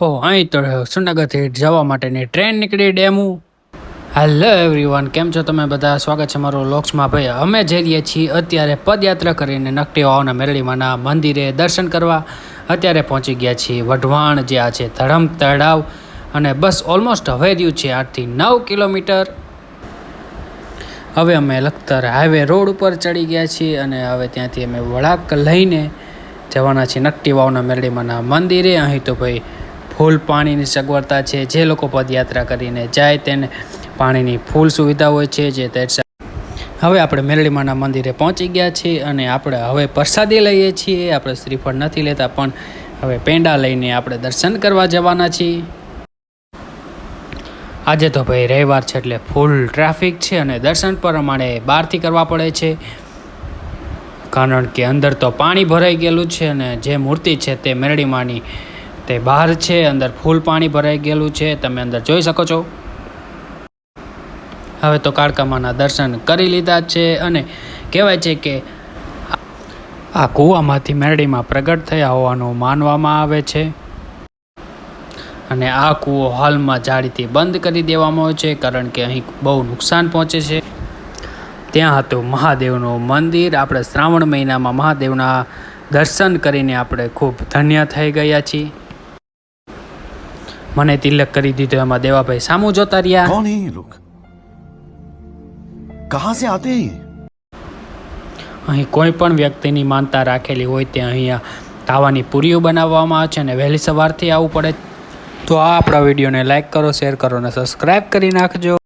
અહીં તો સુરનગરથી જવા માટેની ટ્રેન નીકળી ડેમુ. હેલો એવરીવન, કેમ છો તમે બધા? સ્વાગત છે મારું લોક્સમાં. ભાઈ, અમે જઈ રહ્યા છીએ અત્યારે પદયાત્રા કરીને નકટી વાવના મેરડીમાના મંદિરે દર્શન કરવા. અત્યારે પહોંચી ગયા છીએ વઢવાણ, જે આ છે ધરમ તળાવ, અને બસ ઓલમોસ્ટ હવે રહ્યું છે 8 થી 9 કિલોમીટર. હવે અમે લખતર હાઈવે રોડ ઉપર ચડી ગયા છીએ અને હવે ત્યાંથી અમે વળાંક લઈને જવાના છીએ નકટી વાવના મેરડીમાના મંદિરે. અહીં તો ભાઈ ફૂલ પાણીની સગવડતા છે. જે લોકો પદયાત્રા કરીને જાય તેને પાણીની ફૂલ સુવિધા હોય છે. જે હવે આપણે મેરડીમાના મંદિરે પહોંચી ગયા છીએ અને આપણે હવે પ્રસાદી લઈએ છીએ. આપણે શ્રીફળ નથી લેતા, પણ હવે પેંડા લઈને આપણે દર્શન કરવા જવાના છીએ. આજે તો ભાઈ રવિવાર છે એટલે ફૂલ ટ્રાફિક છે અને દર્શન પ્રમાણે બહારથી કરવા પડે છે, કારણ કે અંદર તો પાણી ભરાઈ ગયેલું છે અને જે મૂર્તિ છે તે મેરડીમાની તે બહાર છે. અંદર ફૂલ પાણી ભરાઈ ગયેલું છે, તમે અંદર જોઈ શકો છો. હવે તો કાળકામાના દર્શન કરી લીધા છે અને કહેવાય છે કે આ કૂવામાંથી મેરડીમાં પ્રગટ થયા હોવાનું માનવામાં આવે છે. અને આ કૂવો હાલમાં જાળીથી બંધ કરી દેવામાં આવ્યો છે, કારણ કે અહીં બહુ નુકસાન પહોંચે છે. ત્યાં હતું મહાદેવનું મંદિર. આપણે શ્રાવણ મહિનામાં મહાદેવના દર્શન કરીને આપણે ખૂબ ધન્ય થઈ ગયા છીએ. મને તિલક કરી દીધો એમાં દેવાભાઈ સામું જોતા રહ્યા. कौन है ये लोग? कहां से आते हैं? અહીં કોઈ પણ વ્યક્તિની માનતા રાખેલી હોય તે અહીંયા તાવાની પૂરીઓ બનાવવામાં આવે છે અને વહેલી સવારથી આવવું પડે. તો આ આપણા વિડીયોને લાઈક કરો, શેર કરો અને સબસ્ક્રાઈબ કરી નાખજો.